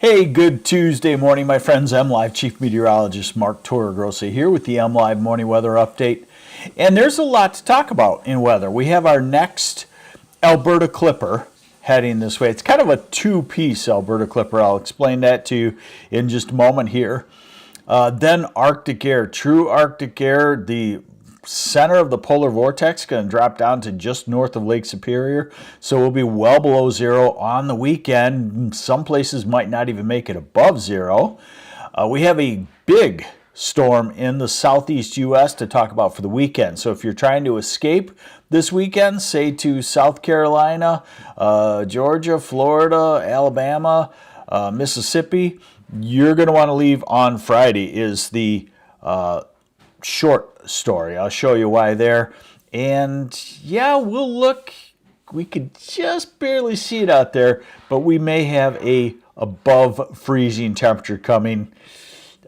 Hey, good Tuesday morning, my friends. MLive Chief Meteorologist Mark Torregrossa here with the MLive Morning Weather Update. And there's a lot to talk about in weather. We have our next Alberta Clipper heading this way. It's kind of a two-piece Alberta Clipper. I'll explain that to you in just a moment here. Then Arctic air, true Arctic air, the center of the polar vortex going to drop down to just north of Lake Superior, so we'll be well below zero on the weekend. Some places might not even make it above zero. We have a big storm in the southeast U.S. to talk about for the weekend. So if you're trying to escape this weekend, say to South Carolina, Georgia, Florida, Alabama, Mississippi, you're going to want to leave on Friday is the short story. I'll show you why there. And yeah, we'll look. We could just barely see it out there, but we may have a above freezing temperature coming.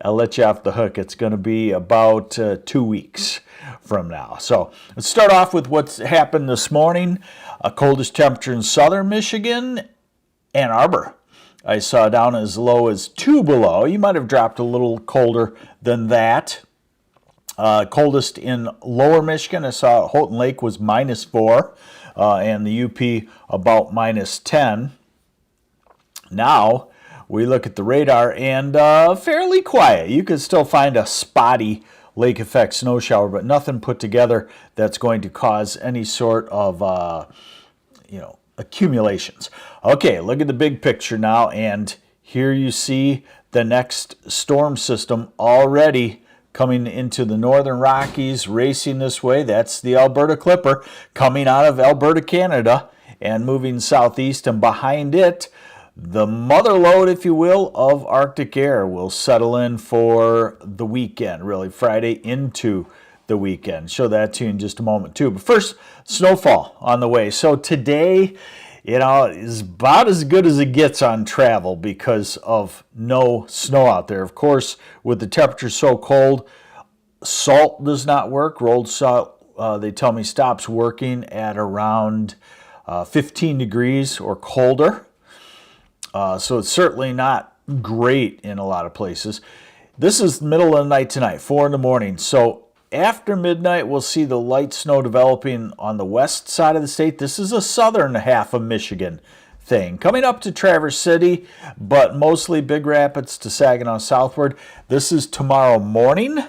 I'll let you off the hook. It's going to be about 2 weeks from now. So let's start off with what's happened this morning. Coldest temperature in southern Michigan, Ann Arbor. I saw down as low as 2 below. You might have dropped a little colder than that. Coldest in lower Michigan, I saw Houghton Lake was -4, and the UP about -10. Now we look at the radar and fairly quiet. You could still find a spotty lake effect snow shower, but nothing put together that's going to cause any sort of accumulations. Okay, look at the big picture now, and here you see the next storm system already coming into the northern Rockies, racing this way. That's the Alberta Clipper coming out of Alberta, Canada, and moving southeast. And behind it, the mother lode, if you will, of Arctic air will settle in for the weekend, really Friday into the weekend. Show that to you in just a moment, too. But first, snowfall on the way. So today, is about as good as it gets on travel because of no snow out there. Of course, with the temperature so cold, salt does not work. Rolled salt, they tell me, stops working at around 15 degrees or colder. So it's certainly not great in a lot of places. This is the middle of the night tonight, 4 in the morning. So after midnight, we'll see the light snow developing on the west side of the state. This is a southern half of Michigan thing. Coming up to Traverse City, but mostly Big Rapids to Saginaw southward. This is tomorrow morning,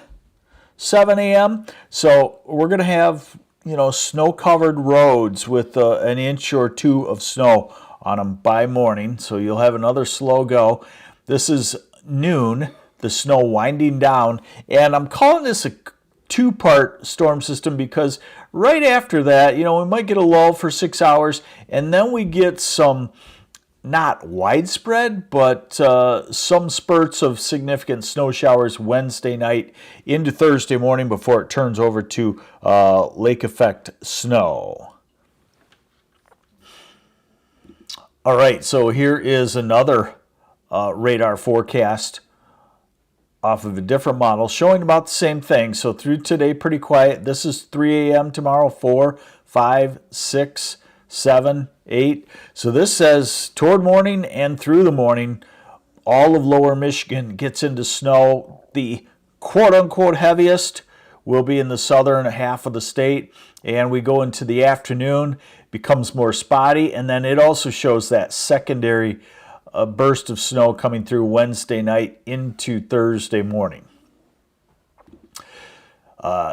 7 a.m. So we're going to have, snow-covered roads with an inch or two of snow on them by morning. So you'll have another slow go. This is noon, the snow winding down. And I'm calling this a two-part storm system because right after that, we might get a lull for 6 hours, and then we get some, not widespread, but some spurts of significant snow showers Wednesday night into Thursday morning before it turns over to lake effect snow. All right, so here is another radar forecast off of a different model, showing about the same thing. So through today, pretty quiet. This is 3 a.m. tomorrow, 4, 5, 6, 7, 8. So this says toward morning and through the morning, all of lower Michigan gets into snow. The quote-unquote heaviest will be in the southern half of the state. And we go into the afternoon, becomes more spotty. And then it also shows that secondary a burst of snow coming through Wednesday night into Thursday morning.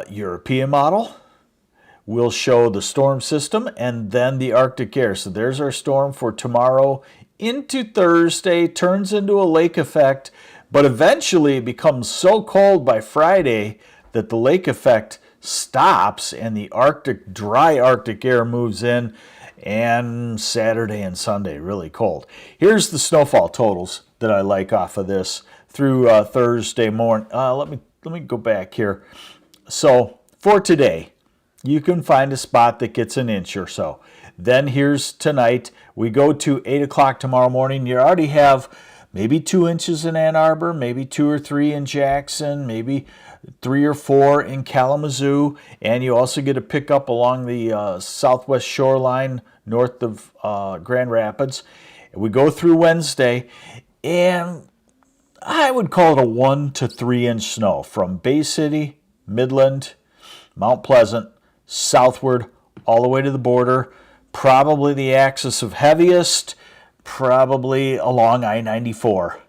European model will show the storm system and then the Arctic air. So there's our storm for tomorrow into Thursday, turns into a lake effect, but eventually it becomes so cold by Friday that the lake effect stops and the dry Arctic air moves in. And Saturday and Sunday, really cold. Here's the snowfall totals that I like off of this through Thursday morning. Let me go back here. So for today, you can find a spot that gets an inch or so. Then here's tonight. We go to 8 o'clock tomorrow morning. You already have maybe 2 inches in Ann Arbor, maybe 2 or 3 in Jackson, maybe 3 or 4 in Kalamazoo, and you also get a pickup along the southwest shoreline north of Grand Rapids. We go through Wednesday. And I would call it a 1 to 3 inch snow from Bay City, Midland, Mount Pleasant, southward, all the way to the border. Probably the axis of heaviest, probably along I-94.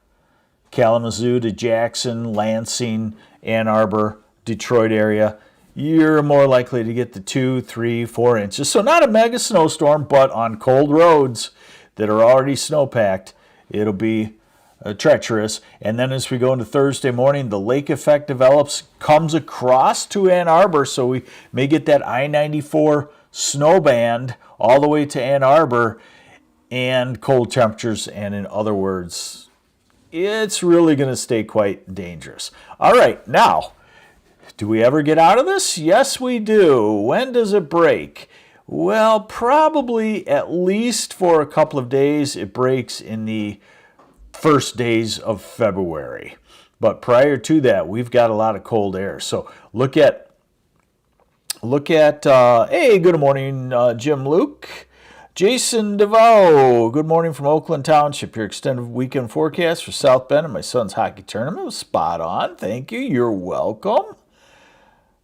Kalamazoo to Jackson, Lansing, Ann Arbor, Detroit area. You're more likely to get the 2, 3, 4 inches. So not a mega snowstorm, but on cold roads that are already snowpacked, it'll be treacherous. And then as we go into Thursday morning, the lake effect develops, comes across to Ann Arbor, so we may get that I-94 snow band all the way to Ann Arbor, and cold temperatures, and in other words, it's really going to stay quite dangerous. All right, now, do we ever get out of this? Yes, we do. When does it break? Well, probably at least for a couple of days. It breaks in the first days of February. But prior to that, we've got a lot of cold air. So look at hey, good morning, Jim Luke. Jason DeVoe, good morning from Oakland Township. Your extended weekend forecast for South Bend and my son's hockey tournament was spot on. Thank you. You're welcome.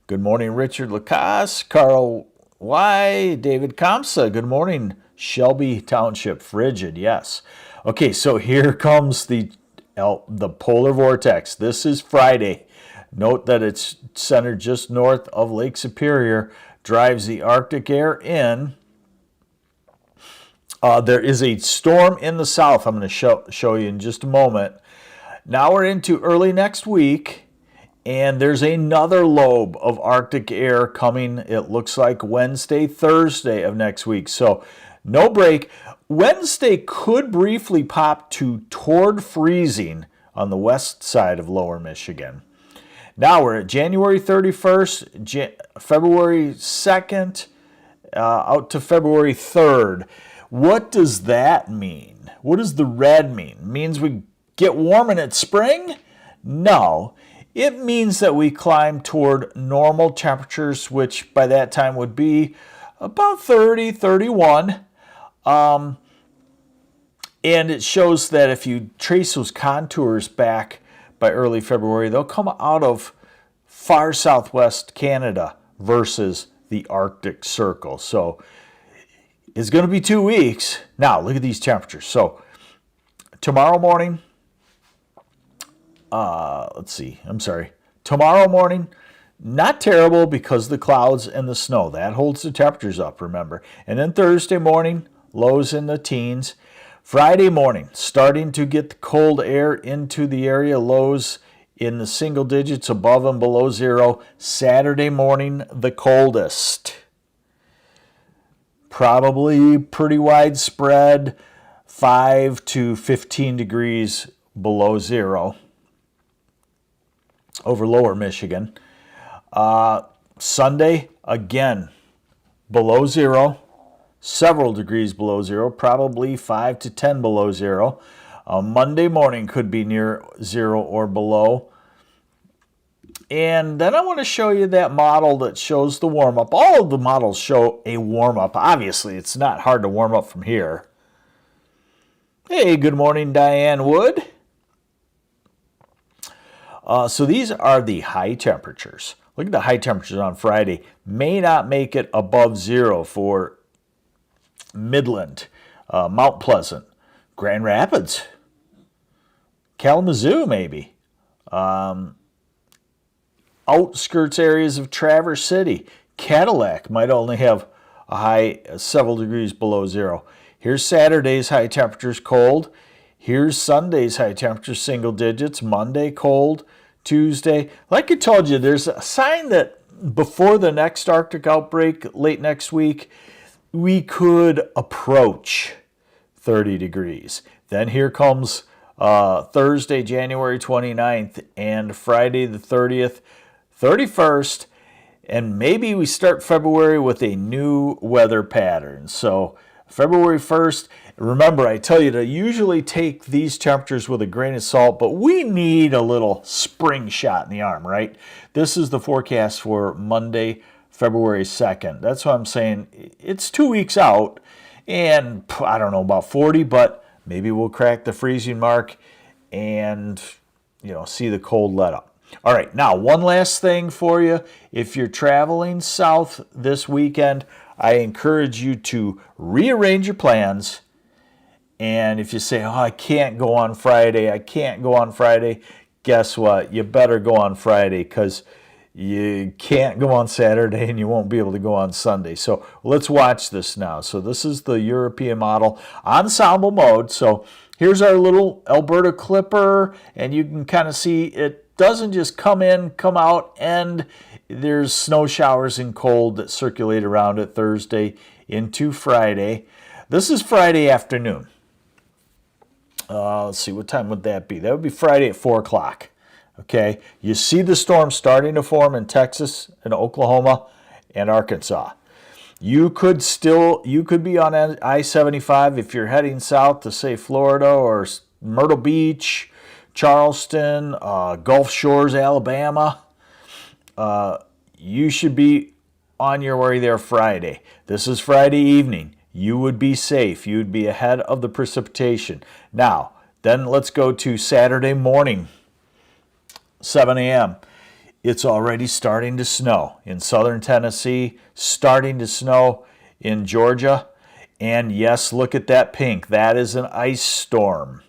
Good morning, Richard Lacasse, Carl Y, David Kamsa. Good morning, Shelby Township. Frigid, yes. Okay, so here comes the polar vortex. This is Friday. Note that it's centered just north of Lake Superior, drives the Arctic air in. There is a storm in the south I'm going to show you in just a moment. Now we're into early next week, and there's another lobe of Arctic air coming, it looks like Wednesday, Thursday of next week. So no break. Wednesday could briefly pop toward freezing on the west side of lower Michigan. Now we're at January 31st, February 2nd, out to February 3rd. What does that mean? What does the red mean? It means we get warm and it's spring? No. It means that we climb toward normal temperatures, which by that time would be about 30, 31. And it shows that if you trace those contours back by early February, they'll come out of far southwest Canada versus the Arctic Circle. So it's going to be 2 weeks. Now, look at these temperatures. So tomorrow morning, tomorrow morning, not terrible because of the clouds and the snow. That holds the temperatures up, remember. And then Thursday morning, lows in the teens. Friday morning, starting to get the cold air into the area, lows in the single digits above and below zero. Saturday morning, the coldest. Probably pretty widespread, 5 to 15 degrees below zero over lower Michigan. Sunday, again, below zero. Several degrees below zero, probably 5 to 10 below zero. Monday morning could be near zero or below. And then I want to show you that model that shows the warm-up. All of the models show a warm-up. Obviously, it's not hard to warm up from here. Hey, good morning, Diane Wood. So these are the high temperatures. Look at the high temperatures on Friday. May not make it above zero for Midland, Mount Pleasant, Grand Rapids, Kalamazoo maybe, outskirts areas of Traverse City. Cadillac might only have a high several degrees below zero. Here's Saturday's high temperatures cold. Here's Sunday's high temperatures single digits. Monday cold. Tuesday. Like I told you, there's a sign that before the next Arctic outbreak late next week, we could approach 30 degrees. Then here comes Thursday, January 29th, and Friday the 30th, 31st, and maybe we start February with a new weather pattern. So February 1st, remember I tell you to usually take these temperatures with a grain of salt, but we need a little spring shot in the arm, right? This is the forecast for Monday, February 2nd. That's what I'm saying. It's 2 weeks out, and I don't know about 40, but maybe we'll crack the freezing mark and, see the cold let up. All right, now one last thing for you. If you're traveling south this weekend, I encourage you to rearrange your plans. And if you say, oh, I can't go on Friday, guess what? You better go on Friday, because you can't go on Saturday and you won't be able to go on Sunday. So let's watch this now. So this is the European model ensemble mode. So here's our little Alberta clipper, and you can kind of see it doesn't just come in, come out, and there's snow showers and cold that circulate around it Thursday into Friday. This is Friday afternoon. Let's see, what time would that be? That would be Friday at 4 o'clock. Okay, you see the storm starting to form in Texas and Oklahoma and Arkansas. You could be on I-75 if you're heading south to, say, Florida or Myrtle Beach, Charleston, Gulf Shores, Alabama. You should be on your way there Friday. This is Friday evening. You would be safe. You would be ahead of the precipitation. Now, then let's go to Saturday morning, 7 a.m. It's already starting to snow in southern Tennessee, starting to snow in Georgia. And yes, look at that pink. That is an ice storm.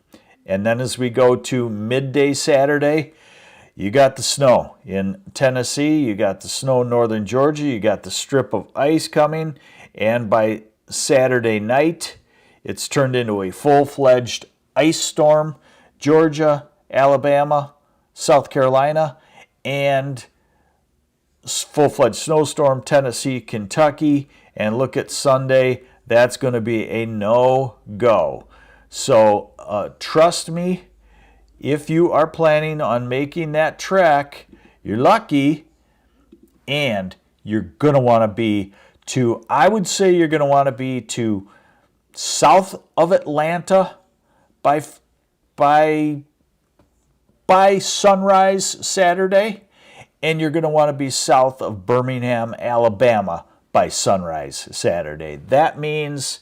And then as we go to midday Saturday, you got the snow in Tennessee, you got the snow in northern Georgia, you got the strip of ice coming, and by Saturday night, it's turned into a full-fledged ice storm. Georgia, Alabama, South Carolina, and full-fledged snowstorm, Tennessee, Kentucky. And look at Sunday, that's going to be a no-go. So trust me, if you are planning on making that trek, you're lucky, and you're going to want to be to, I would say you're going to want to be to south of Atlanta by sunrise Saturday, and you're going to want to be south of Birmingham, Alabama by sunrise Saturday. That means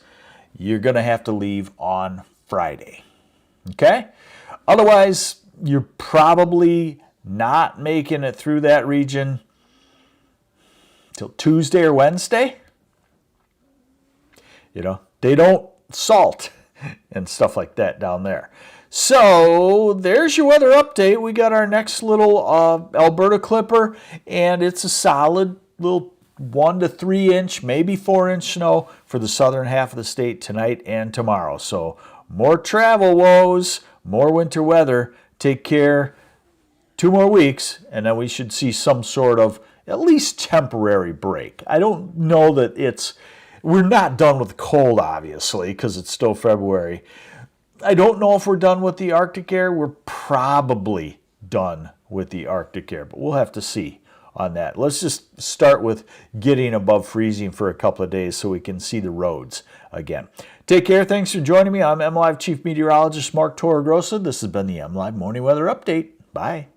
you're going to have to leave on Friday. Okay? Otherwise, you're probably not making it through that region till Tuesday or Wednesday. They don't salt and stuff like that down there. So there's your weather update. We got our next little Alberta clipper, and it's a solid little 1 to 3 inch, maybe 4 inch snow for the southern half of the state tonight and tomorrow. So more travel woes, more winter weather. Take care. 2 more weeks, and then we should see some sort of at least temporary break. I don't know that we're not done with the cold, obviously, because it's still February. I don't know if we're done with the Arctic air. We're probably done with the Arctic air, but we'll have to see on that. Let's just start with getting above freezing for a couple of days so we can see the roads again. Take care. Thanks for joining me. I'm MLive Chief Meteorologist Mark Torregrossa. This has been the MLive Morning Weather Update. Bye.